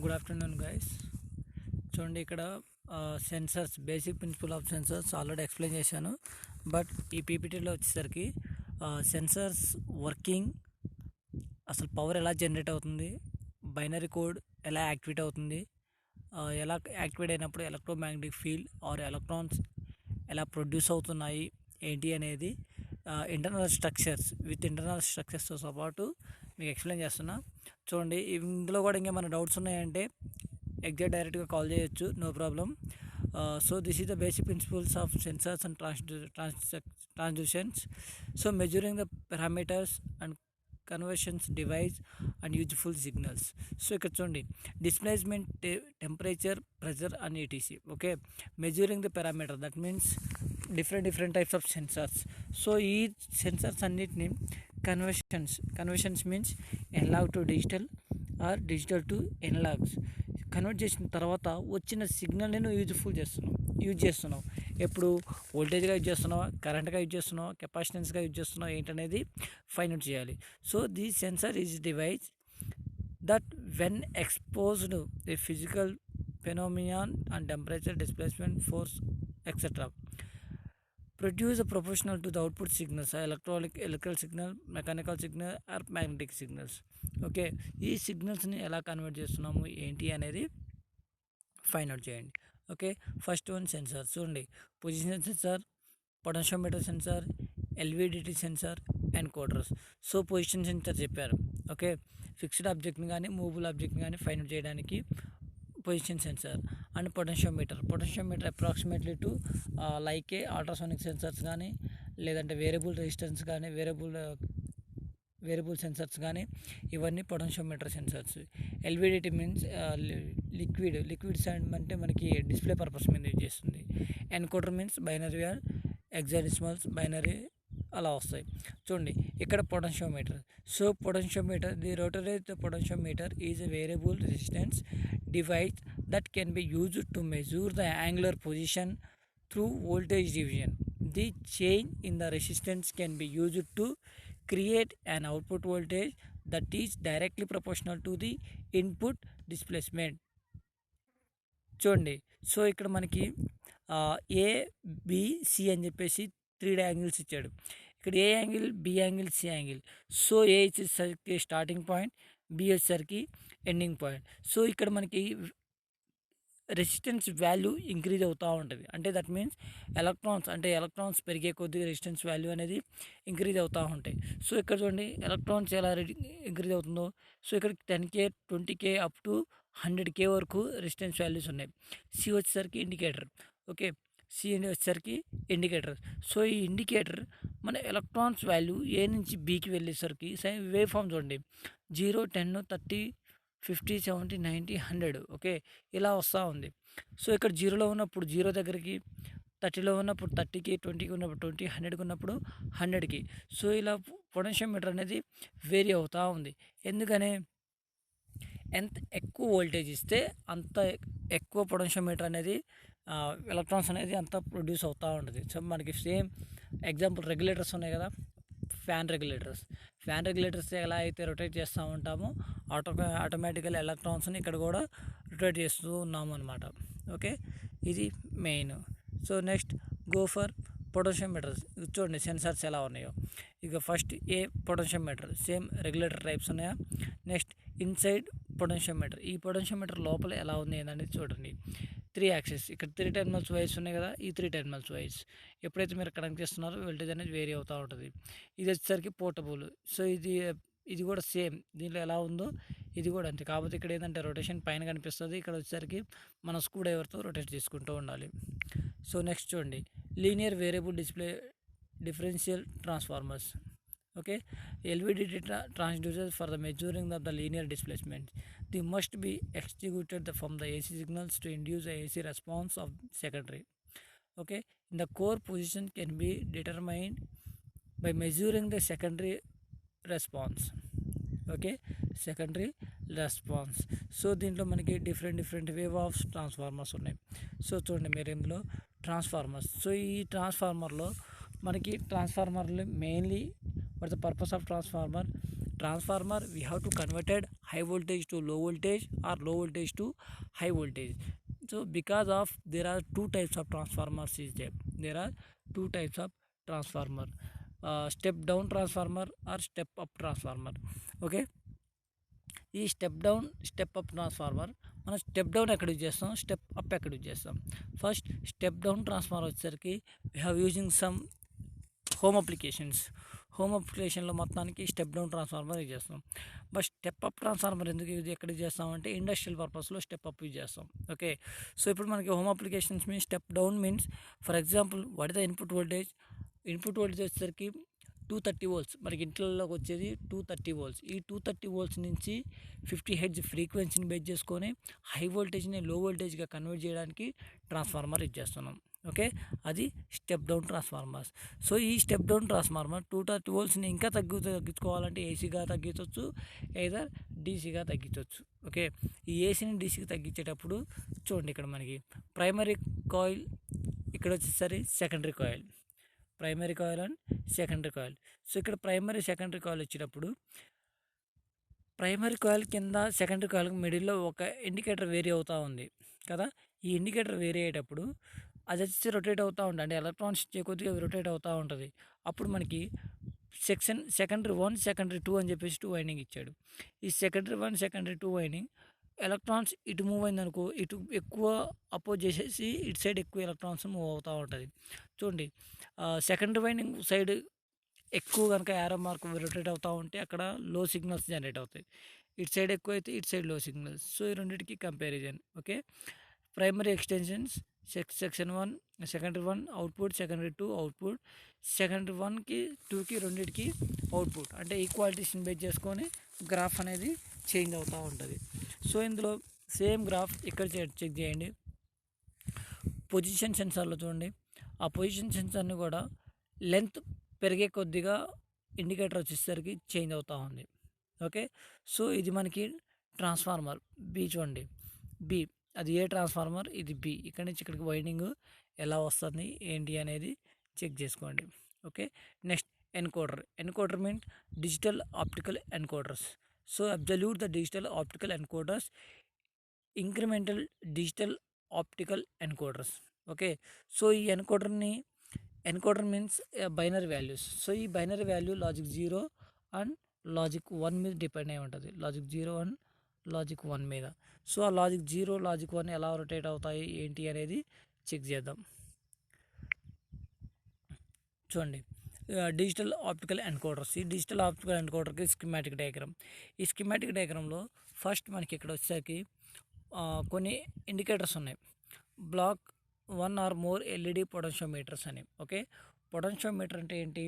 Good afternoon guys. చూడండి ఇక్కడ sensors, basic principle of sensors already explain చేశాను. But ఈ పీపీటీలో వచ్చేసరికి సెన్సర్స్ వర్కింగ్, అసలు పవర్ ఎలా జనరేట్ అవుతుంది, బైనరీ కోడ్ ఎలా యాక్టివేట్ అవుతుంది, ఎలా యాక్టివేట్ అయినప్పుడు ఎలక్ట్రోమాగ్నెటిక్ ఫీల్డ్ ఆర్ ఎలక్ట్రాన్స్ ఎలా ప్రొడ్యూస్ అవుతున్నాయి ఏంటి అనేది ఇంటర్నల్ స్ట్రక్చర్స్తో పాటు మీకు ఎక్స్ప్లెయిన్ చేస్తున్నా. చూడండి, ఇందులో కూడా ఇంకేమైనా డౌట్స్ ఉన్నాయంటే ఎగ్జాక్ట్ డైరెక్ట్గా కాల్ చేయొచ్చు, no problem. So this is the basic principles of sensors and transductions. So measuring the parameters and conversions device and useful signals. So ఇక్కడ చూడండి, displacement, temperature, pressure and etc. Okay, measuring the parameter, that means different types of sensors. So ఈ sensors అన్నిటిని conversions means analog to digital or digital to analogs convert చేసిన తర్వాత వచ్చిన సిగ్నల్ని నువ్వు use చేస్తున్నావు. ఎప్పుడు వోల్టేజ్గా యూజ్ చేస్తున్నావా, కరెంట్గా యూజ్ చేస్తున్నావా, కెపాసిటెన్స్గా యూజ్ చేస్తున్నావా ఏంటనేది ఫైండ్ అవుట్ చేయాలి. So the sensor is device that when exposed the physical phenomenon and temperature, displacement, force etcetera produce a proportional to the output signals, electrical signal, mechanical signal or magnetic signals. Okay, ఈ సిగ్నల్స్ని ఎలా convert చేస్తున్నాము ఏంటి అనేది find out చేయండి. Okay, first one sensor. చూడండి, position sensor, potentiometer sensor, LVDT sensor, encoders. So position sensor చెప్పారు. Okay, fixed ఆబ్జెక్ట్ని కానీ మూవబుల్ ఆబ్జెక్ట్ని కానీ ఫైండ్ అవుట్ చేయడానికి position sensor. And potentiometer approximately to like a ultrasonic sensors కానీ, లేదంటే వేరియబుల్ రెసిస్టెన్స్ కానీ, వేరియబుల్ సెన్సర్స్ కానీ, ఇవన్నీ potentiometer sensors. LVDT means liquids అంటే మనకి డిస్ప్లే పర్పస్ మీద యూజ్ చేస్తుంది. Encoder means binary or hexadecimals, binary అలా వస్తాయి. చూడండి ఇక్కడ potentiometer. So potentiometer, the rotary potentiometer is a variable resistance device that can be used to measure the angular position through voltage division. The change in the resistance can be used to create an output voltage that is directly proportional to the input displacement. చూడండి, so ఇక్కడ మనకి A B C అని చెప్పేసి 3 angles ఇచ్చాడు. ఇక్కడ A angle, B angle, C angle. So A వచ్చేసరికి starting point, B వచ్చేసరికి ending point. So ఇక్కడ మనకి రెసిస్టెన్స్ వాల్యూ ఇంక్రీజ్ అవుతూ ఉంటుంది. అంటే దట్ మీన్స్ ఎలక్ట్రాన్స్ పెరిగే కొద్దిగా రెసిస్టెన్స్ వాల్యూ అనేది ఇంక్రీజ్ అవుతూ ఉంటాయి. సో ఇక్కడ చూడండి, ఎలక్ట్రాన్స్ ఎలా ఇంక్రీజ్ అవుతుందో, సో ఇక్కడ 10K, 20K up to 100K వరకు రెసిస్టెన్స్ వాల్యూస్ ఉన్నాయి. సి వచ్చేసరికి ఇండికేటర్. ఓకే, సి వచ్చేసరికి ఇండికేటర్. సో ఈ ఇండికేటర్ మన ఎలక్ట్రాన్స్ వాల్యూ ఏ నుంచి బికి వెళ్ళేసరికి వేవ్ ఫామ్ చూడండి, 0, 10, 30, 50, 70, 90, 100. ఓకే, ఇలా వస్తూ ఉంది. సో ఇక్కడ 0లో ఉన్నప్పుడు 0 దగ్గరికి, 30లో ఉన్నప్పుడు 30కి, 20కి ఉన్నప్పుడు 20, 100కి ఉన్నప్పుడు 100కి. సో ఇలా పొటెన్షియోమీటర్ అనేది వేరీ అవుతూ ఉంది. ఎందుకని, ఎంత ఎక్కువ వోల్టేజ్ ఇస్తే అంత ఎక్కువ పొటెన్షియోమీటర్ అనేది ఎలక్ట్రాన్స్ అనేది అంతా ప్రొడ్యూస్ అవుతూ ఉంటుంది. సో మనకి సేమ్ ఎగ్జాంపుల్ రెగ్యులేటర్స్ ఉన్నాయి కదా, ఫ్యాన్ రెగ్యులేటర్స్ ఎలా అయితే రొటేట్ చేస్తూ ఉంటామో ఆటోమేటికల్ ఎలక్ట్రాన్స్ని ఇక్కడ కూడా రొటేట్ చేస్తూ ఉన్నాము అనమాట. ఓకే, ఇది main. So next go for potentiometers. చూడండి సెన్సార్స్ ఎలా ఉన్నాయో. ఇక first a potentiometer, same regulator types ఉన్నాయా. Next inside potentiometer. ఈ పొటెన్షియోమీటర్ లోపల ఎలా ఉంది అనేది చూడండి. 3 యాక్సెస్, ఇక్కడ 3 టెర్మినల్స్ వైర్స్ ఉన్నాయి కదా, ఈ 3 టెర్మినల్స్ వైర్స్ ఎప్పుడైతే మీరు కనెక్ట్ చేస్తున్నారో వోల్టేజ్ అనేది వేరీ అవుతూ ఉంటుంది. ఇది వచ్చేసరికి పోర్టబుల్. సో ఇది కూడా సేమ్ దీనిలో ఎలా ఉందో ఇది కూడా అంతే. కాకపోతే ఇక్కడ ఏంటంటే రొటేషన్ పైన కనిపిస్తుంది, ఇక్కడ వచ్చేసరికి మన స్క్రూ డ్రైవర్తో రొటేట్ చేసుకుంటూ ఉండాలి. సో నెక్స్ట్ చూడండి, linear variable differential transformers. Okay, LVDT transducers for the measuring of the linear displacement. They must be executed from the AC signals to induce the AC response of secondary. Okay, the core position can be determined by measuring the secondary response. Okay, secondary response. So దీంట్లో మనకి different wave of transformers ఉన్నాయి. So చూడండి మీరు ఇందులో transformers. So ఈ ట్రాన్స్ఫార్మర్లో మనకి mainly what the purpose of transformer we have to converted high voltage to low voltage or low voltage to high voltage. So because of there are two types of transformers is there are two types of transformer, step down transformer or step up transformer. Okay, ఈ step up transformer మనం step down ఎక్కడ use చేస్తాం, step up ఎక్కడ use చేస్తాం. First step down transformer వచ్చేసరికి we have using some home అప్లికేషన్లో మొత్తానికి step down transformer use చేస్తాం. బట్ స్టెప్ అప్ ట్రాన్స్ఫార్మర్ ఎందుకు ఎక్కడ యూజ్ చేస్తామంటే ఇండస్ట్రియల్ పర్పస్లో స్టెప్ అప్ యూజ్ చేస్తాం. ఓకే, సో ఇప్పుడు మనకి home applications means step down means for example what is the input voltage వచ్చేసరికి 230 volts, మనకి ఇంట్లోకి వచ్చేది 230 volts. ఈ 230 volts నుంచి 50 Hz ఫ్రీక్వెన్సీని బేస్ చేసుకొని హై వోల్టేజ్ని లో వోల్టేజ్గా కన్వర్ట్ చేయడానికి ట్రాన్స్ఫార్మర్ యూజ్ చేస్తున్నాం. ఓకే, అది స్టెప్ డౌన్ ట్రాన్స్ఫార్మర్స్. సో ఈ స్టెప్ డౌన్ ట్రాన్స్ఫార్మర్ 230 voltsని ఇంకా తగ్గించుకోవాలంటే ఏసీగా తగ్గించవచ్చు, ఏదర్ డీసీగా తగ్గించవచ్చు. ఓకే, ఈ ఏసీని డీసీకి తగ్గించేటప్పుడు చూడండి, ఇక్కడ మనకి ప్రైమరీ కాయిల్, ఇక్కడ వచ్చేసరి secondary coil and secondary coil. So ఇక్కడ ప్రైమరీ సెకండరీ కాయిల్ వచ్చేటప్పుడు ప్రైమరీ కాయిల్ కింద సెకండరీ కాయిల్ మిడిల్లో ఒక ఇండికేటర్ వేరీ అవుతూ ఉంది కదా. ఈ ఇండికేటర్ వేరీ అయ్యేటప్పుడు అది వచ్చి రొటేట్ అవుతూ ఉంటుంది, అంటే ఎలక్ట్రాన్స్ కొద్దిగా రొటేట్ అవుతూ ఉంటుంది. అప్పుడు మనకి సెకండరీ 1 సెకండరీ 2 అని చెప్పేసి 2 వైండింగ్ ఇచ్చాడు. ఈ సెకండరీ 1 సెకండరీ 2 వైండింగ్ ఎలక్ట్రాన్స్ ఇటు మూవ్ అయిందనుకో, ఇటు ఎక్కువ అపోజ్ చేసేసి ఇటు సైడ్ ఎక్కువ ఎలక్ట్రాన్స్ మూవ్ అవుతూ ఉంటుంది. చూడండి, సెకండరీ వైండింగ్ సైడ్ ఎక్కువ కనుక యారో మార్క్ రొటేట్ అవుతూ ఉంటే అక్కడ లో సిగ్నల్స్ జనరేట్ అవుతాయి. ఇటు సైడ్ ఎక్కువ అయితే ఇటు సైడ్ లో సిగ్నల్స్. సో ఈ రెండింటికి comparison. Okay, primary extensions section 1 secondary 1 output, secondary 2 output, secondary 1కి 2కి రెండింటికి అవుట్పుట్, అంటే ఈక్వాలిటీస్ని బేస్ చేసుకొని గ్రాఫ్ అనేది చేంజ్ అవుతూ ఉంటుంది. సో ఇందులో సేమ్ గ్రాఫ్ ఇక్కడ చెక్ చేయండి. పొజిషన్ సెన్సార్లో చూడండి, ఆ పొజిషన్ సెన్సార్ని కూడా లెంత్ పెరిగే కొద్దిగా ఇండికేటర్ వచ్చేసరికి చేంజ్ అవుతూ ఉంది. ఓకే, సో ఇది మనకి ట్రాన్స్ఫార్మర్ బి. చూడండి, బి అది ఏ ట్రాన్స్ఫార్మర్, ఇది బి. ఇక్కడి నుంచి ఇక్కడికి వైండింగ్ ఎలా వస్తుంది ఏంటి అనేది చెక్ చేసుకోండి. Okay, next encoder means digital optical encoders. So absolute the digital optical encoders, incremental digital optical encoders. Okay, so ఈ encoder means binary values. So ఈ binary value logic 0 and logic 1 మీద depend అయి ఉంటుంది, logic 0 and logic 1 మీద. So ఆ logic 0 logic 1 ఎలా rotate అవుతాయి ఏంటి అనేది చెక్ చేద్దాం. చూడండి, డిజిటల్ ఆప్టికల్ ఎన్కోడర్స్. ఈ డిజిటల్ ఆప్టికల్ ఎన్కోడర్కి స్కిమాటిక్ డయాగ్రామ్. ఈ స్కిమాటిక్ డయాగ్రామ్లో ఫస్ట్ మనకి ఇక్కడ వచ్చేసరికి కొన్ని ఇండికేటర్స్ ఉన్నాయి. బ్లాక్ 1 ఆర్ మోర్ ఎల్ఈడి పొటెన్షియోమీటర్స్ అని. ఓకే, పొటెన్షియోమీటర్ అంటే ఏంటి,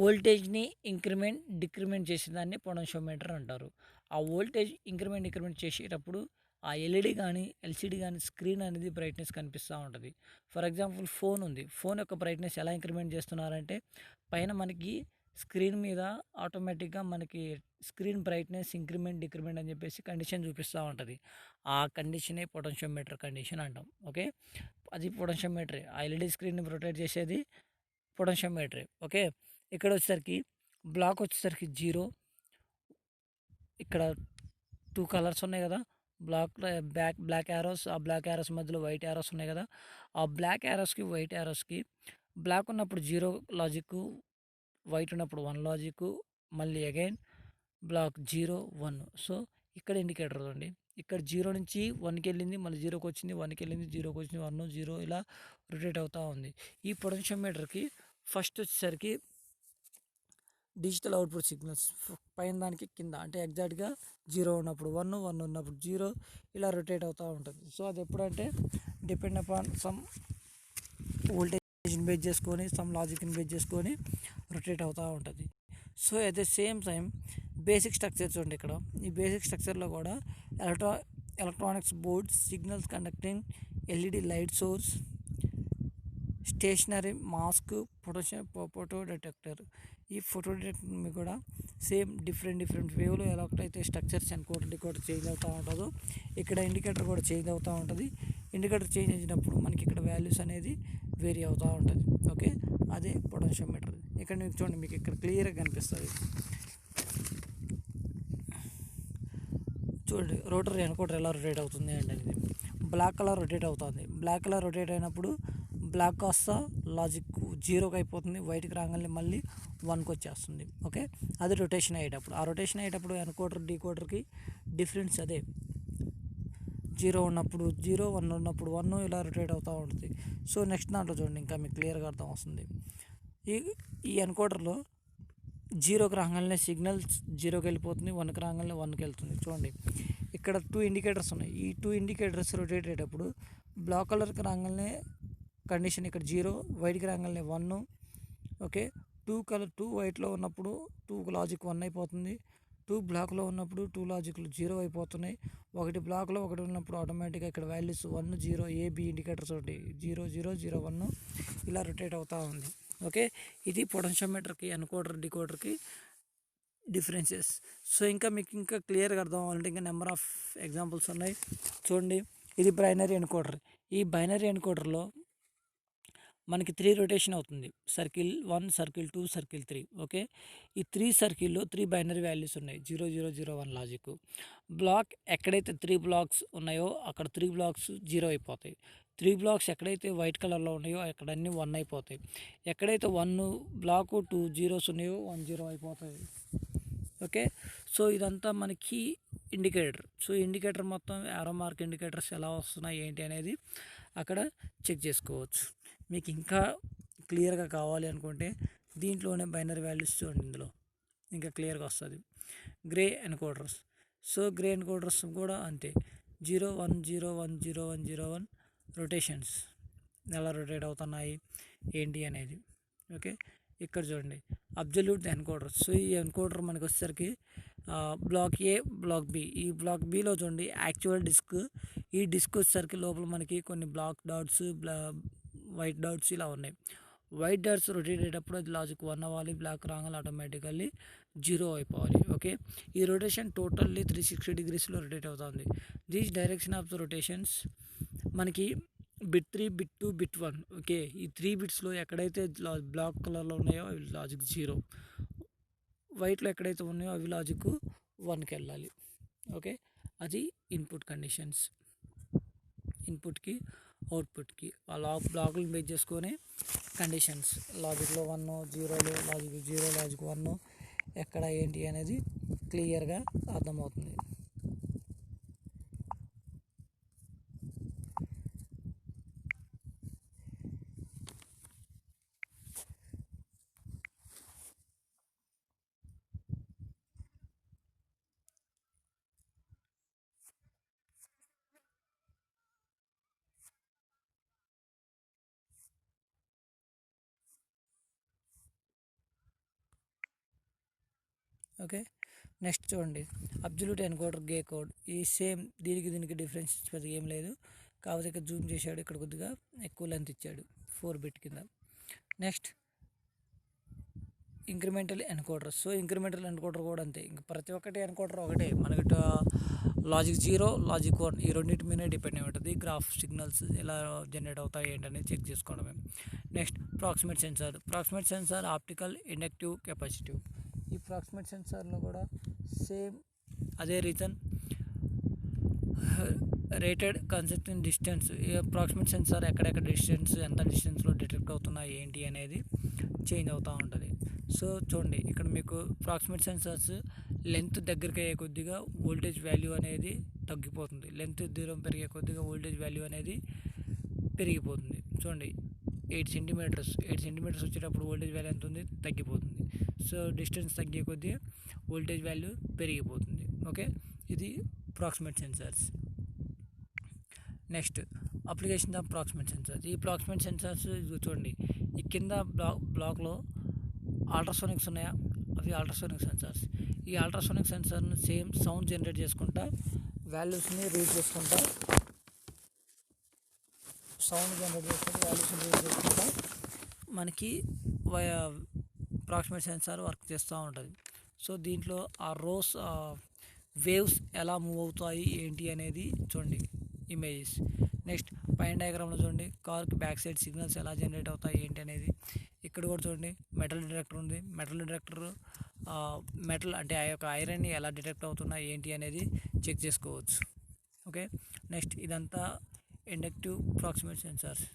వోల్టేజ్ని ఇంక్రిమెంట్ డిక్రిమెంట్ చేసేదాన్ని పొటెన్షియోమీటర్ అంటారు. ఆ వోల్టేజ్ ఇంక్రిమెంట్ చేసేటప్పుడు ఆ ఎల్ఈడి కానీ ఎల్సిడి కానీ స్క్రీన్ అనేది బ్రైట్నెస్ కనిపిస్తూ ఉంటుంది. ఫర్ ఎగ్జాంపుల్ ఫోన్ ఉంది, ఫోన్ యొక్క బ్రైట్నెస్ ఎలా ఇంక్రిమెంట్ చేస్తున్నారంటే పైన మనకి స్క్రీన్ మీద ఆటోమేటిక్గా మనకి స్క్రీన్ బ్రైట్నెస్ ఇంక్రిమెంట్ డిక్రిమెంట్ అని చెప్పేసి కండిషన్ చూపిస్తూ ఉంటుంది. ఆ కండిషనే పొటెన్షియోమీటర్ కండిషన్ అంటాం. ఓకే, అది పొటెన్షియోమీటరే, ఆ ఎల్ఈడి స్క్రీన్ని రొటేట్ చేసేది పొటెన్షియోమీటరే. ఓకే, ఇక్కడ వచ్చేసరికి బ్లాక్ వచ్చేసరికి 0, ఇక్కడ 2 కలర్స్ ఉన్నాయి కదా, బ్లాక్ యారోస్, ఆ బ్లాక్ యారోస్ మధ్యలో వైట్ యారోస్ ఉన్నాయి కదా, ఆ బ్లాక్ యారోస్కి వైట్ యారోస్కి బ్లాక్ ఉన్నప్పుడు 0 లాజిక్, వైట్ ఉన్నప్పుడు 1 లాజిక్, మళ్ళీ అగైన్ బ్లాక్ 0 1. సో ఇక్కడ ఇండికేటర్ చూడండి, ఇక్కడ 0 నుంచి 1కి వెళ్ళింది, మళ్ళీ 0కి వచ్చింది, 1కి వెళ్ళింది, 0కి వచ్చింది, 1 0 ఇలా రొటేట్ అవుతూ ఉంది. ఈ పొటెన్షియోమీటర్కి ఫస్ట్ వచ్చేసరికి డిజిటల్ అవుట్పుట్ సిగ్నల్స్ పైన దానికి కింద, అంటే ఎగ్జాక్ట్గా 0 ఉన్నప్పుడు 1 1 ఉన్నప్పుడు 0 ఇలా రొటేట్ అవుతూ ఉంటుంది. సో అది ఎప్పుడంటే డిపెండ్ అపాన్ సమ్ వోల్టేజ్ని బేస్ చేసుకొని సమ్ లాజిక్ని బేస్ చేసుకొని రొటేట్ అవుతూ ఉంటుంది. So at the same time basic structure చూడండి, ఇక్కడ ఈ బేసిక్ స్ట్రక్చర్లో కూడా electronics board, signals conducting LED light source, stationary mask, photo detector. ఈ ఫోటో డిటెక్టర్ కూడా సేమ్ డిఫరెంట్ వేవ్లో ఎలా అయితే స్ట్రక్చర్స్ ఎన్కోడర్ చేంజ్ అవుతూ ఉంటుందో ఇక్కడ ఇండికేటర్ కూడా చేంజ్ అవుతూ ఉంటుంది. ఇండికేటర్ చేంజ్ అయినప్పుడు మనకి ఇక్కడ వాల్యూస్ అనేది వేరీ అవుతూ ఉంటుంది. ఓకే, అదే పొటెన్షియోమీటర్. ఇక్కడ మీకు చూడండి, మీకు ఇక్కడ క్లియర్గా కనిపిస్తుంది. చూడండి రోటర్ ఎన్కోడర్ ఎలా రొటేట్ అవుతుంది అనేది బ్లాక్ కలర్ రొటేట్ అవుతుంది. బ్లాక్ కలర్ రొటేట్ అయినప్పుడు బ్లాక్ కాస్త లాజిక్ 0కి అయిపోతుంది, వైట్కి రాగానే మళ్ళీ 1కి వచ్చేస్తుంది. ఓకే, అది రొటేషన్ అయ్యేటప్పుడు. ఆ రొటేషన్ అయ్యేటప్పుడు ఎన్కోడర్ డీకోడర్కి డిఫరెన్స్ అదే. 0 ఉన్నప్పుడు 0, 1 ఉన్నప్పుడు 1 ఇలా రొటేట్ అవుతూ ఉంటుంది. సో నెక్స్ట్ దాంట్లో చూడండి, ఇంకా మీకు క్లియర్గా అర్థం వస్తుంది. ఈ ఎన్కోడర్లో 0కి రాగానే సిగ్నల్ 0కి వెళ్ళిపోతుంది, 1కి రాగానే 1కి వెళ్తుంది. చూడండి ఇక్కడ 2 ఇండికేటర్స్ ఉన్నాయి. ఈ 2 ఇండికేటర్స్ రొటేట్ అయ్యేటప్పుడు బ్లాక్ కలర్కి రాగానే కండిషన్ ఇక్కడ 0, వైట్కి రాగానే 1. ఓకే, 2 వైట్లో ఉన్నప్పుడు 2 లాజిక్ 1 అయిపోతుంది, 2 బ్లాక్లో ఉన్నప్పుడు 2 లాజిక్లు 0 అయిపోతున్నాయి. 1 బ్లాక్లో 1 ఉన్నప్పుడు ఆటోమేటిక్గా ఇక్కడ వాల్యూస్ 1, 0, AB ఇండికేటర్స్ ఉంటాయి. 0, 0, 0, 1 ఇలా రొటేట్ అవుతూ ఉంది. ఓకే, ఇది పొటెన్షియోమీటర్కి ఎన్కోడర్ డీకోడర్కి డిఫరెన్సెస్. సో ఇంకా మీకు ఇంకా క్లియర్గా అర్థం అవ్వాలంటే ఇంకా నెంబర్ ఆఫ్ ఎగ్జాంపుల్స్ ఉన్నాయి. చూడండి, ఇది బైనరీ ఎన్కోడర్. ఈ బైనరీ ఎన్కోడర్లో మనకి 3 రొటేషన్ అవుతుంది. Circle 1, circle 2, circle 3. ఓకే, ఈ 3 సర్కిల్లో 3 బైనరీ వాల్యూస్ ఉన్నాయి. 0, 0, 0, 1 లాజిక్. బ్లాక్ ఎక్కడైతే 3 బ్లాక్స్ ఉన్నాయో అక్కడ 3 బ్లాక్స్ 0 అయిపోతాయి. 3 బ్లాక్స్ ఎక్కడైతే వైట్ కలర్లో ఉన్నాయో అక్కడ అన్నీ 1 అయిపోతాయి. ఎక్కడైతే 1 బ్లాకు 2 జీరోస్ ఉన్నాయో 1 0 అయిపోతాయి. ఓకే, సో ఇదంతా మనకి ఇండికేటర్. సో ఇండికేటర్ మొత్తం యారో మార్క్ ఇండికేటర్స్ ఎలా వస్తున్నాయి ఏంటి అనేది అక్కడ చెక్ చేసుకోవచ్చు. మీకు ఇంకా క్లియర్గా కావాలి అనుకుంటే దీంట్లోనే బైనరీ వాల్యూస్ చూడండి, ఇందులో ఇంకా క్లియర్గా వస్తుంది. Grey encoders. So grey encoders కూడా అంతే, 0, 1, 0, 1, 0, 1, 0, 1 రొటేషన్స్ ఎలా రొటేట్ అవుతున్నాయి ఏంటి అనేది. ఓకే, ఇక్కడ చూడండి అబ్జల్యూట్ ఎన్కోడర్. సో ఈ ఎన్కోడర్ మనకు వచ్చేసరికి బ్లాక్ ఏ, బ్లాక్ బి. ఈ బ్లాక్ బిలో చూడండి యాక్చువల్ డిస్క్. ఈ డిస్క్ వచ్చేసరికి లోపల మనకి కొన్ని బ్లాక్ డాట్స్, వైట్ డాట్స్ ఇలా ఉన్నాయి. వైట్ డాట్స్ రొటేట్ అయ్యేటప్పుడు అది లాజిక్ 1 అవ్వాలి, బ్లాక్ రాగానే ఆటోమేటికల్లీ 0 అయిపోవాలి. ఓకే, ఈ రొటేషన్ టోటల్లీ 360 degreesలో రొటేట్ అవుతుంది. These direction of the rotations మనకి బిట్ 3, బిట్ 2, బిట్ 1. ఓకే, ఈ 3 బిట్స్లో ఎక్కడైతే బ్లాక్ కలర్లో ఉన్నాయో అవి లాజిక్ 0, వైట్లో ఎక్కడైతే ఉన్నాయో అవి లాజిక్ 1కి వెళ్ళాలి. ఓకే, అది ఇన్పుట్ కండిషన్స్. ఇన్పుట్కి అవుట్పుట్కి ఆ బ్లాకులు బేస్ చేసుకొని కండిషన్స్ లాజిక్లో 1, 0, లాజిక్ 0, లాజిక్ 1 ఎక్కడ ఏంటి అనేది క్లియర్గా అర్థమవుతుంది. ఓకే, నెక్స్ట్ చూడండి అబ్జల్యూట్ ఎన్కోడర్ గే కోడ్. ఈ సేమ్ దీనికి డిఫరెన్స్ పెద్దగా ఏం లేదు, కాకపోతే ఇక్కడ జూమ్ చేశాడు, ఇక్కడ కొద్దిగా ఎక్కువ లెంత్ ఇచ్చాడు 4 బిట్ కింద. Next incremental encoder. So incremental encoder కూడా అంతే, ఇంక ప్రతి ఒక్కటి ఎన్కోడర్ ఒకటే. మనకి లాజిక్ 0, లాజిక్ 1 ఈ రెండింటి మీదే డిపెండ్ అయి ఉంటుంది. గ్రాఫ్ సిగ్నల్స్ ఎలా జనరేట్ అవుతాయి ఏంటనేది చెక్ చేసుకోవడమే. Next proximate sensor. Proximate sensor optical, inductive, capacitive. ఈ ప్రాక్సిమేట్ సెన్సార్లో కూడా సేమ్ అదే reason. Rated consistent distance. Proximate sensor ఎక్కడెక్కడ డిస్టెన్స్, ఎంత డిస్టెన్స్లో డిటెక్ట్ అవుతున్నాయి ఏంటి అనేది చేంజ్ అవుతూ ఉంటుంది. సో చూడండి ఇక్కడ మీకు ప్రాక్సిమేట్ సెన్సార్స్ లెంత్ దగ్గరికి అయ్యే కొద్దిగా వోల్టేజ్ వాల్యూ అనేది తగ్గిపోతుంది, లెంత్ దూరం పెరిగే కొద్దిగా వోల్టేజ్ వాల్యూ అనేది పెరిగిపోతుంది. చూడండి 8 సెంటీమీటర్స్ వచ్చేటప్పుడు వోల్టేజ్ వాల్యూ ఎంత ఉంది, తగ్గిపోతుంది. సో డిస్టెన్స్ తగ్గే కొద్దీ వోల్టేజ్ వాల్యూ పెరిగిపోతుంది. ఓకే, ఇది proximate sensors. Next application of proximate sensors. ఈ ప్రాక్సిమేట్ సెన్సార్స్ చూడండి, ఈ కింద బ్లాక్లో అల్ట్రాసోనిక్స్ ఉన్నాయా, అవి అల్ట్రాసోనిక్ సెన్సార్స్. ఈ అల్ట్రాసోనిక్ సెన్సార్ని సేమ్ సౌండ్ జనరేట్ చేసుకుంటా, వాల్యూస్ని రీడ్ చేసుకుంటా, మనకి ప్రాక్సిమేట్ సెన్సార్ వర్క్ చేస్తూ ఉంటుంది. సో దీంట్లో ఆ రోస్ వేవ్స్ ఎలా మూవ్ అవుతాయి ఏంటి అనేది చూడండి ఇమేజెస్. నెక్స్ట్ పైన డయాగ్రామ్లో చూడండి కార్కి బ్యాక్ సైడ్ సిగ్నల్స్ ఎలా జనరేట్ అవుతాయి ఏంటి అనేది ఇక్కడ కూడా చూడండి మెటల్ డిటెక్టర్ ఉంది. మెటల్ డిటెక్టర్ మెటల్ అంటే ఆ యొక్క ఐరన్ని ఎలా డిటెక్ట్ అవుతున్నా ఏంటి అనేది చెక్ చేసుకోవచ్చు. ఓకే, నెక్స్ట్ ఇదంతా ఇండక్టివ్ ప్రాక్సిమేట్ సెన్సార్స్.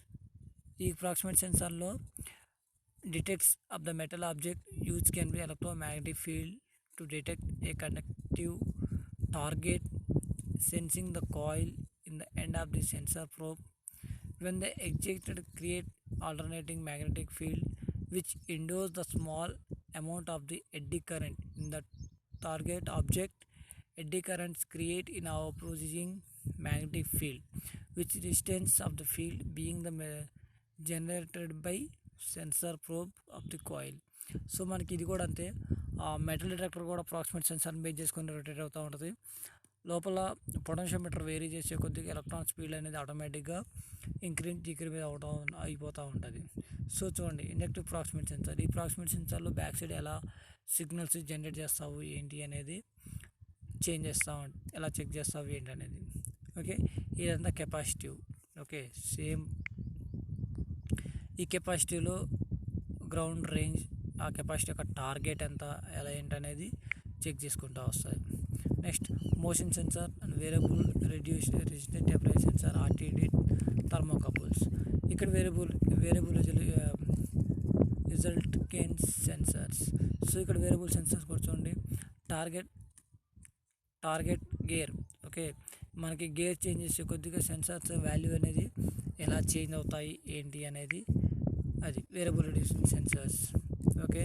ఈ ప్రాక్సిమేట్ సెన్సార్లో detects of the metal object use can be electromagnetic field to detect a conductive target sensing the coil in the end of the sensor probe. When the ejected create alternating magnetic field which induce the small amount of the eddy current in the target object. Eddy currents create in our opposing magnetic field which distance of the field being the generated by sensor probe of the coil. So మనకి ఇది కూడా అంతే, metal detector కూడా approximate సెన్సార్ని base చేసుకొని rotate అవుతూ ఉంటుంది. లోపల potentiometer vary చేసే కొద్దిగా ఎలక్ట్రాన్ స్పీడ్ అనేది ఆటోమేటిక్గా డిక్రీజ్ అయిపోతూ ఉంటుంది. సో చూడండి ఇండక్టివ్ ప్రాక్సిమేట్ సెన్సార్. ఈ ప్రాక్సిమేట్ సెన్సార్లో బ్యాక్ సైడ్ ఎలా సిగ్నల్స్ జనరేట్ చేస్తావు ఏంటి అనేది చేంజ్ చేస్తావు, ఎలా చెక్ చేస్తావు ఏంటి అనేది. ఓకే, ఇదంతా కెపాసిటివ్. ఓకే, సేమ్ ఈ కెపాసిటీలో గ్రౌండ్ రేంజ్, ఆ కెపాసిటీ యొక్క టార్గెట్ ఎంత, ఎలా ఏంటనేది చెక్ చేసుకుంటూ వస్తుంది. Next motion sensor and variable reduced resistant temperature sensor RTD thermocouples. ఇక్కడ variable result can sensors. So ఇక్కడ వేరియబుల్ సెన్సార్స్ కూడా చూడండి, టార్గెట్ గేర్. ఓకే, మనకి గేర్ చేంజ్ చేసే కొద్దిగా సెన్సార్స్ వాల్యూ అనేది ఎలా చేంజ్ అవుతాయి ఏంటి అనేది అది variable reducing sensors. Okay,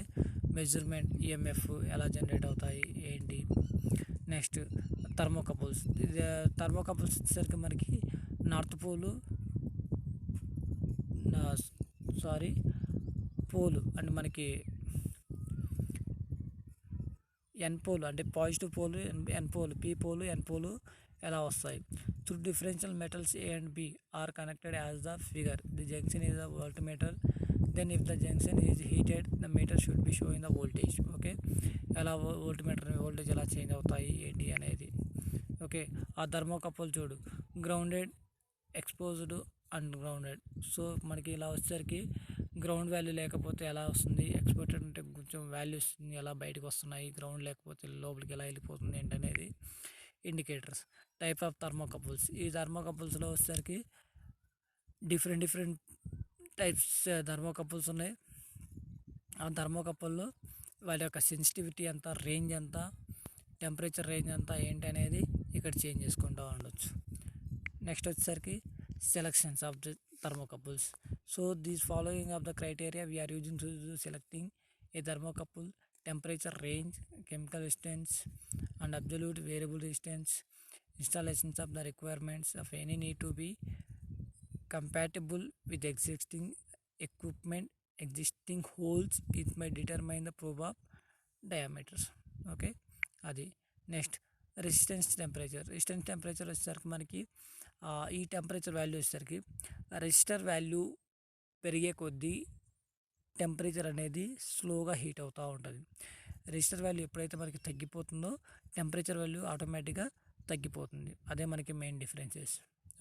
measurement EMF ఎలా జనరేట్ అవుతాయి ఏంటి. Next thermocouples. థర్మోకపుల్స్ వచ్చేసరికి మనకి నార్త్ పోలు పోలు అండ్ మనకి ఎన్ పోలు అంటే positive pole, N pole, P pole, N pole ఎలా వస్తాయి. Through differential metals A and B are connected as the figure. The junction is the voltmeter. Then if the junction is heated the meter should be showing the voltage. Okay, ఎలా voltmeter voltage ఎలా change అవుతాయి ఏంటి అనేది. Okay, ఆ thermocouple చూడు, grounded, exposed, and grounded. So మనకి ఇలా వచ్చేసరికి గ్రౌండ్ వాల్యూ లేకపోతే ఎలా వస్తుంది, ఎక్స్పోర్టెడ్ అంటే కొంచెం వాల్యూస్ ఎలా బయటకు వస్తున్నాయి, గ్రౌండ్ లేకపోతే లోపలికి ఎలా వెళ్ళిపోతుంది ఏంటనేది ఇండికేటర్స్. Type of thermocouples. ఈ థర్మోకపుల్స్లో వచ్చేసరికి డిఫరెంట్ టైప్స్ థర్మోకపుల్స్ ఉన్నాయి. ఆ థర్మోకపుల్లో వాటి యొక్క సెన్సిటివిటీ ఎంత, రేంజ్ ఎంత, టెంపరేచర్ రేంజ్ ఎంత ఏంటి అనేది ఇక్కడ చేంజ్ చేసుకుంటూ ఉండొచ్చు. నెక్స్ట్ వచ్చేసరికి selections of the thermocouples. So these following of the criteria we are using to selecting a thermocouple: temperature range, chemical resistance, and absolute variable resistance. Installations of the requirements of any need to be compatible with existing equipment. Existing holes it may determine the probe of diameters. Okay, అది. Next resistance temperature వచ్చేసరికి మనకి ఈ temperature value వచ్చేసరికి resistor value పెరిగే కొద్దీ temperature అనేది స్లోగా heat అవుతూ ఉంటుంది. రెసిస్టర్ వాల్యూ ఎప్పుడైతే మనకి తగ్గిపోతుందో టెంపరేచర్ వాల్యూ ఆటోమేటిక్గా తగ్గిపోతుంది. అదే మనకి main differences.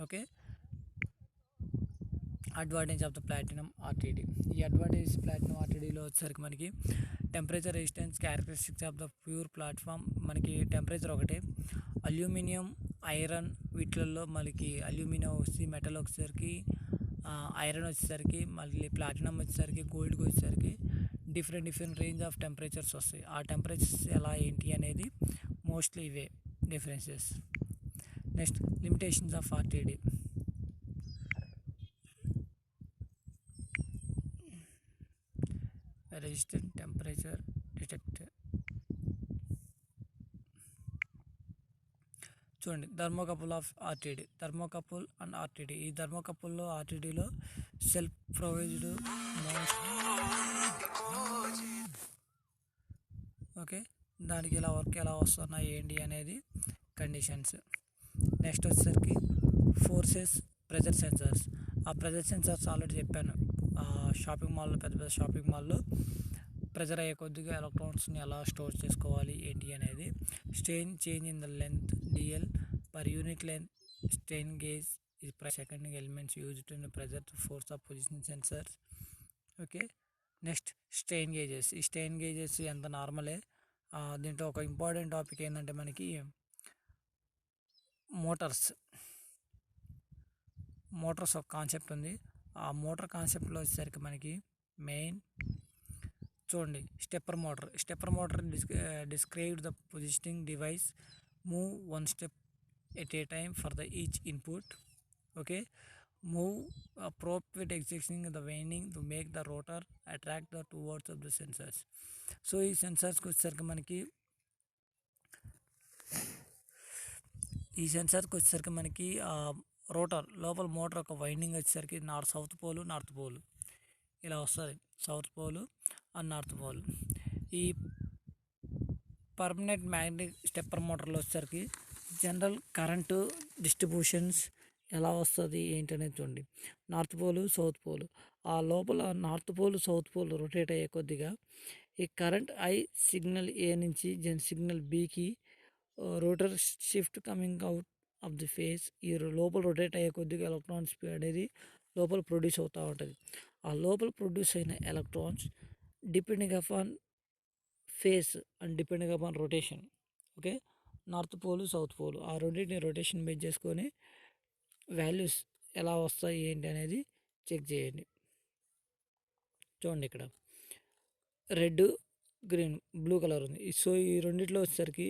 Okay, advantage of the platinum RTD. ఈ అడ్వాంటేజ్ ప్లాటినం ఆర్టీడీలో వచ్చేసరికి మనకి temperature resistance characteristics of the pure platform. మనకి టెంపరేచర్ ఒకటే. అల్యూమినియం, ఐరన్ వీటిల్లో మనకి అల్యూమినియం వచ్చి మెటల్ వచ్చేసరికి, ఐరన్ వచ్చేసరికి, మళ్ళీ ప్లాటినం వచ్చేసరికి, గోల్డ్కి వచ్చేసరికి డిఫరెంట్ రేంజ్ ఆఫ్ టెంపరేచర్స్ వస్తాయి. ఆ టెంపరేచర్స్ ఎలా ఏంటి అనేది మోస్ట్లీ ఇవే differences. Next limitations of RTD. Resistant temperature detector. చూడండి, thermocouple of RTD, thermocouple and RTD. ఈ థర్మోకపుల్లో ఆర్టీడీలో సెల్ఫ్ ప్రొవైజ్డ్ ఓకే, దానికి ఇలా వర్క్ ఎలా వస్తున్నాయి ఏంటి అనేది కండిషన్స్. నెక్స్ట్ వచ్చేసరికి ఫోర్సెస్, ప్రెజర్ సెన్సార్స్. ఆ ప్రెజర్ సెన్సార్స్ ఆల్రెడీ చెప్పాను. షాపింగ్ మాల్లో, పెద్ద షాపింగ్ మాల్లో ప్రెజర్ అయ్యే కొద్దిగా ఎలక్ట్రాన్స్ని ఎలా స్టోర్ చేసుకోవాలి ఏంటి అనేది. Strain change in the length DL per unit length. Strain gauge ఇది second elements used in pressure to force of position sensors. Okay, next strain gauges. ఈ స్ట్రెయిన్ గేజెస్ ఎంత నార్మలే. దీంట్లో ఒక ఇంపార్టెంట్ టాపిక్ ఏంటంటే మనకి మోటార్స్ ఒక కాన్సెప్ట్ ఉంది. ఆ మోటార్ కాన్సెప్ట్లో వచ్చేసరికి మనకి మెయిన్ చూడండి, stepper motor described the positioning device move one step at a time for the each input. Okay, move probe with executing the winding to make the rotor attract the towards of the sensors. So ఈ సెన్సార్స్కి వచ్చేసరికి మనకి rotor లోపల motor ఒక winding వచ్చేసరికి south pole north pole ఇలా వస్తుంది. South pole and north pole. ఈ permanent magnetic stepper మోటార్లో వచ్చేసరికి జనరల్ కరెంటు డిస్ట్రిబ్యూషన్స్ ఎలా వస్తుంది ఏంటనేది చూడండి. నార్త్ పోలు సౌత్ పోలు, ఆ లోపల north pole south pole rotate అయ్యే కొద్దిగా ఈ కరెంట్ ఐ సిగ్నల్ ఏ నుంచి సిగ్నల్ బికి rotor shift coming out of the phase. ఈ లోపల రొటేట్ అయ్యే కొద్దిగా ఎలక్ట్రాన్ స్పీడ్ అనేది లోపల ప్రొడ్యూస్ అవుతూ ఉంటుంది. ఆ లోపల ప్రొడ్యూస్ అయిన electrons depending upon phase and depending upon rotation. Okay, north pole south pole ఆ రెండింటిని రొటేషన్ బేస్ చేసుకొని వాల్యూస్ ఎలా వస్తాయి ఏంటి అనేది చెక్ చేయండి. చూడండి, ఇక్కడ రెడ్ గ్రీన్ బ్లూ కలర్ ఉంది. సో ఈ రెండిట్లో వచ్చేసరికి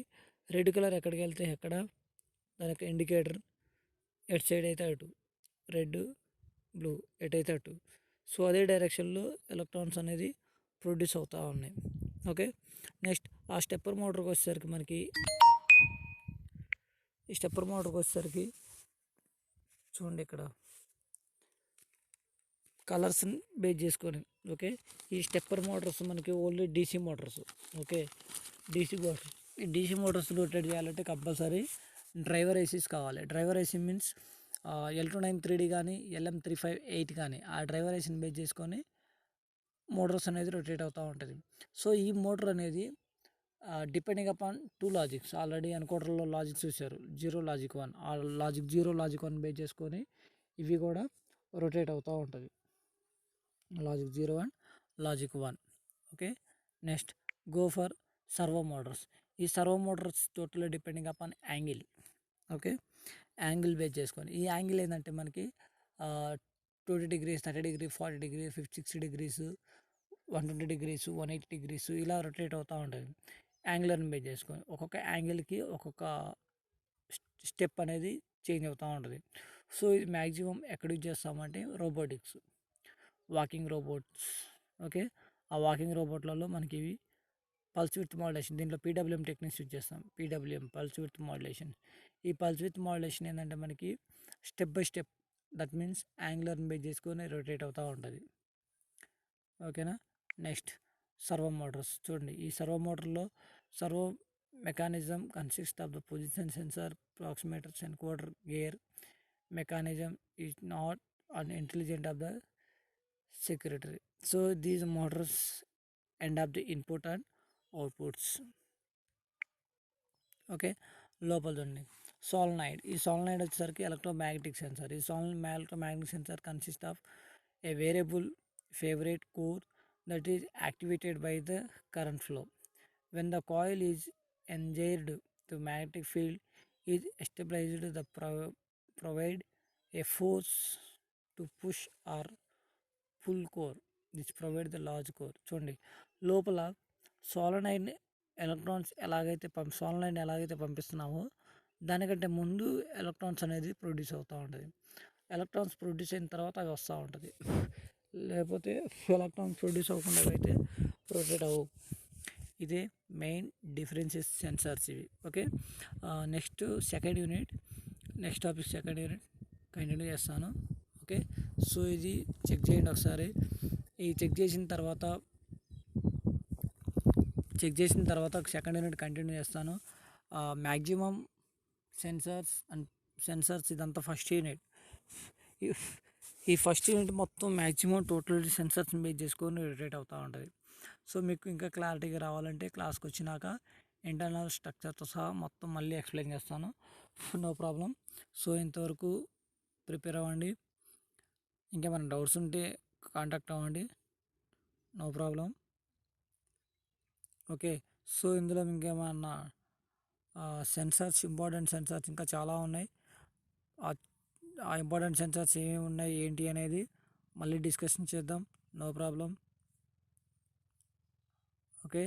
రెడ్ కలర్ ఎక్కడికి వెళ్తే ఎక్కడ దానికి ఇండికేటర్ ఎటు సైడ్ అయితే అటు, రెడ్ బ్లూ ఎటైతే అటు. సో అదే డైరెక్షన్లో ఎలక్ట్రాన్స్ అనేది ప్రొడ్యూస్ అవుతూ ఉన్నాయి. ఓకే, నెక్స్ట్ ఆ స్టెప్పర్ మోటార్కి వచ్చేసరికి చూడండి, ఇక్కడ కలర్స్ని బేస్ చేసుకొని. ఓకే, ఈ స్టెప్పర్ మోటార్స్ మనకి ఓన్లీ డీసీ మోటార్స్. ఓకే, ఈ డీసీ మోటార్స్ రొటేట్ చేయాలంటే కంపల్సరీ డ్రైవర్ ఏసీస్ కావాలి. డ్రైవర్ ఏసీ మీన్స్ L293D కానీ LM358 కానీ ఆ డ్రైవర్ ఏసీని బేస్ చేసుకొని మోటార్స్ అనేది రొటేట్ అవుతూ ఉంటుంది. సో ఈ మోటార్ అనేది డిపెండింగ్ అపాన్ 2 లాజిక్స్. ఆల్రెడీ ఎన్కోడర్లో లాజిక్స్ చూశారు, 0 లాజిక్ 1. ఆ లాజిక్ 0 లాజిక్ 1 బేస్ చేసుకొని ఇవి కూడా రొటేట్ అవుతూ ఉంటుంది. Logic 0 and logic 1. Okay, next go for servo motors. ఈ servo motors totally depending upon angle. Okay, angle base చేసుకొని. ఈ యాంగిల్ ఏంటంటే మనకి 20 degrees 30 degrees 40 degrees 60 degrees 120 degrees 180 degrees ఇలా రొటేట్ అవుతూ ఉంటుంది. యాంగిల్ని బేస్ చేసుకొని ఒక్కొక్క యాంగిల్కి ఒక్కొక్క స్టెప్ అనేది చేంజ్ అవుతూ ఉంటుంది. సో ఇది మ్యాక్సిమం ఎక్కడ యూజ్ చేస్తామంటే రోబోటిక్స్, వాకింగ్ రోబోట్స్. ఓకే, ఆ వాకింగ్ రోబోట్లలో మనకి ఇవి పల్స్ విడ్త్ మాడ్యులేషన్, దీంట్లో PWM టెక్నిక్స్ యూజ్ చేస్తాం. PWM pulse width modulation. ఈ పల్స్ విడ్త్ మాడ్యులేషన్ ఏంటంటే మనకి step by step, that means యాంగులర్ని బేస్ చేసుకొని రొటేట్ అవుతూ ఉంటుంది. ఓకేనా, నెక్స్ట్ సర్వో మోటార్స్. చూడండి, ఈ సర్వో మోటార్లో servo mechanism consist of the position sensor, proximeters, encoder, gear mechanism is not an intelligent of the secretary. So these motors end up the input and outputs. Okay, లోపల చూడండి solenoid. ఈ solenoid వచ్చేసరికి electromagnetic sensor. ఈ electromagnetic sensor consist of a variable favourite core that is activated by the current flow. When the coil is engaged, the magnetic field is stabilized. The provide a force to push or pull core. This provide the large core. చూడండి, లోపల solenoid electrons ఎలాగైతే పంపిస్తున్నామో దానికంటే ముందు electrons అనేది produce అవుతూ ఉంటుంది. Electrons produce అయిన తర్వాత అవి వస్తూ ఉంటుంది. లేకపోతే ఎలక్ట్రాన్స్ ప్రొడ్యూస్ అవ్వకుండా అయితే రొటేట్ అవ్వవు. ఇదే మెయిన్ డిఫరెన్సెస్ సెన్సార్స్ ఇవి. Okay, next topic second unit continue చేస్తాను. ఓకే, సో ఇది చెక్ చేయండి ఒకసారి. ఈ చెక్ చేసిన తర్వాత సెకండ్ యూనిట్ కంటిన్యూ చేస్తాను. మ్యాక్సిమం సెన్సార్స్ ఇదంతా ఫస్ట్ యూనిట్. ఈ ఫస్ట్ యూనిట్ మొత్తం మ్యాక్సిమం టోటల్ సెన్సార్స్ని బేస్ చేసుకొని రొటేట్ అవుతూ ఉంటుంది. సో మీకు ఇంకా క్లారిటీగా రావాలంటే క్లాస్కి వచ్చినాక ఇంటర్నల్ స్ట్రక్చర్తో సహా మొత్తం మళ్ళీ ఎక్స్ప్లెయిన్ చేస్తాను. No problem. సో ఇంతవరకు ప్రిపేర్ అవ్వండి. ఇంకేమైనా డౌట్స్ ఉంటే కాంటాక్ట్ అవ్వండి. No problem. ఓకే. సో ఇందులో ఇంకేమన్నా సెన్సార్స్, ఇంపార్టెంట్ సెన్సార్స్ ఇంకా చాలా ఉన్నాయి. ఆ ఆ ఇంపార్టెంట్ సెన్సార్స్ ఏమేమి ఉన్నాయి ఏంటి అనేది మళ్ళీ డిస్కషన్ చేద్దాం. No problem. ఓకే.